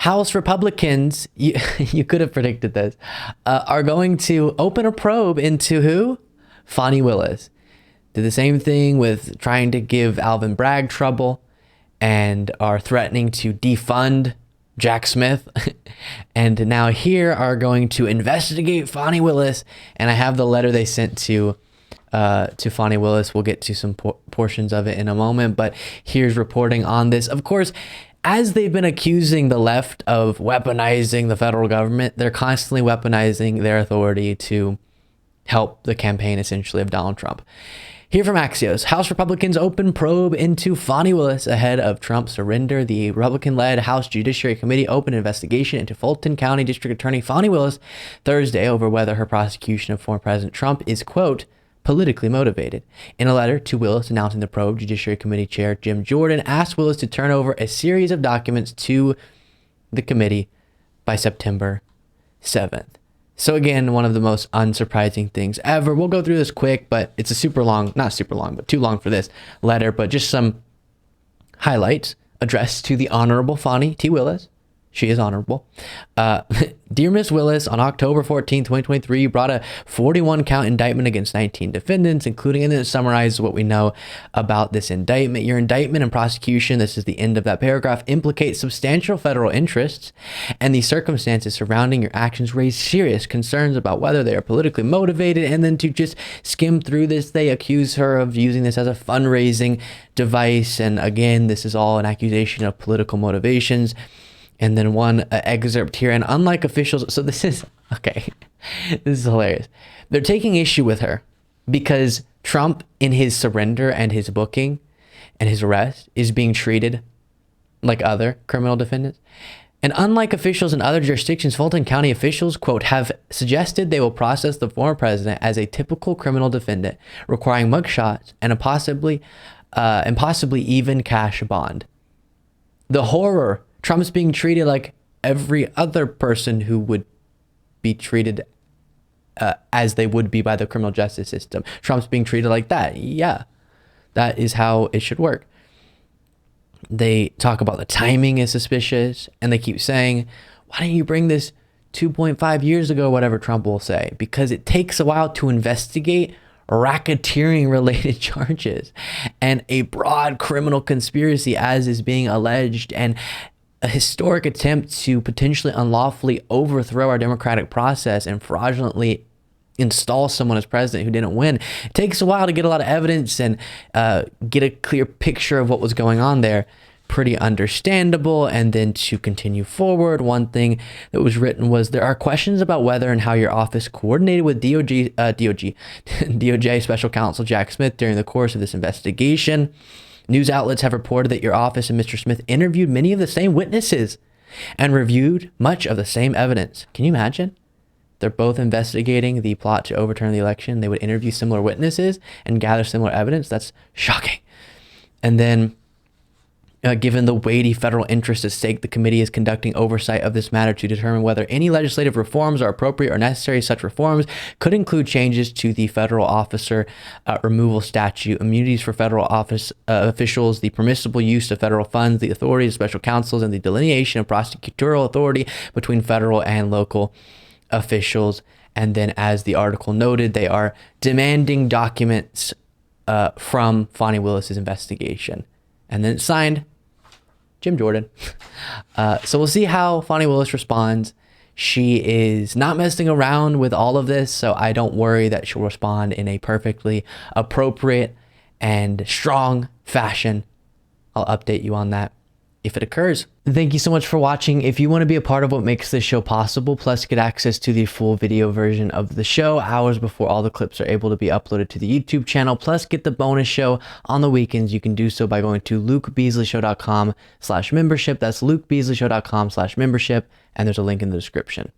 House Republicans, you could have predicted this, are going to open a probe into who? Fani Willis. Did the same thing with trying to give Alvin Bragg trouble and are threatening to defund Jack Smith. And now here are going to investigate Fani Willis. And I have the letter they sent to Fani Willis. We'll get to some portions of it in a moment, but here's reporting on this. Of course, as they've been accusing the left of weaponizing the federal government, they're constantly weaponizing their authority to help the campaign, essentially, of Donald Trump. Here from Axios, House Republicans open probe into Fani Willis ahead of Trump's surrender. The Republican-led House Judiciary Committee opened an investigation into Fulton County District Attorney Fani Willis Thursday over whether her prosecution of former President Trump is, quote, politically motivated. In a letter to Willis announcing the probe, Judiciary Committee Chair Jim Jordan asked Willis to turn over a series of documents to the committee by September 7th. So again, one of the most unsurprising things ever. We'll go through this quick, but it's a super long, not super long, but too long for this letter, but just some highlights addressed to the Honorable Fani T. Willis. She is honorable. Dear Miss Willis, on October 14, 2023, you brought a 41-count indictment against 19 defendants, including, and then it summarizes what we know about this indictment. Your indictment and prosecution, this is the end of that paragraph, implicates substantial federal interests, and the circumstances surrounding your actions raise serious concerns about whether they are politically motivated. And then to just skim through this, they accuse her of using this as a fundraising device. And again, this is all an accusation of political motivations. And then one excerpt here, and unlike officials, so this is, okay, this is hilarious. They're taking issue with her because Trump, in his surrender and his booking and his arrest, is being treated like other criminal defendants. And unlike officials in other jurisdictions, Fulton County officials, quote, have suggested they will process the former president as a typical criminal defendant, requiring mugshots and possibly even cash bond. The horror. Trump's being treated like every other person who would be treated as they would be by the criminal justice system. Trump's being treated like that. Yeah, that is how it should work. They talk about the timing is suspicious, and they keep saying, why didn't you bring this 2.5 years ago, whatever Trump will say? Because it takes a while to investigate racketeering related charges and a broad criminal conspiracy as is being alleged, and a historic attempt to potentially unlawfully overthrow our democratic process and fraudulently install someone as president who didn't win. It takes a while to get a lot of evidence and get a clear picture of what was going on there. Pretty understandable. And then to continue forward, one thing that was written was, there are questions about whether and how your office coordinated with DOJ Special Counsel Jack Smith during the course of this investigation. News outlets have reported that your office and Mr. Smith interviewed many of the same witnesses and reviewed much of the same evidence. Can you imagine? They're both investigating the plot to overturn the election. They would interview similar witnesses and gather similar evidence. That's shocking. And then, given the weighty federal interest at stake, the committee is conducting oversight of this matter to determine whether any legislative reforms are appropriate or necessary. Such reforms could include changes to the federal officer removal statute, immunities for federal office officials, the permissible use of federal funds, the authority of special counsels, and the delineation of prosecutorial authority between federal and local officials. And then, as the article noted, they are demanding documents from Fani Willis's investigation. And then it's signed Jim Jordan. So we'll see how Fani Willis responds. She is not messing around with all of this, so I don't worry that she'll respond in a perfectly appropriate and strong fashion. I'll update you on that if it occurs. Thank you so much for watching. If you want to be a part of what makes this show possible, plus get access to the full video version of the show hours before all the clips are able to be uploaded to the YouTube channel, plus get the bonus show on the weekends, you can do so by going to lukebeasleyshow.com/membership. That's lukebeasleyshow.com/membership, and there's a link in the description.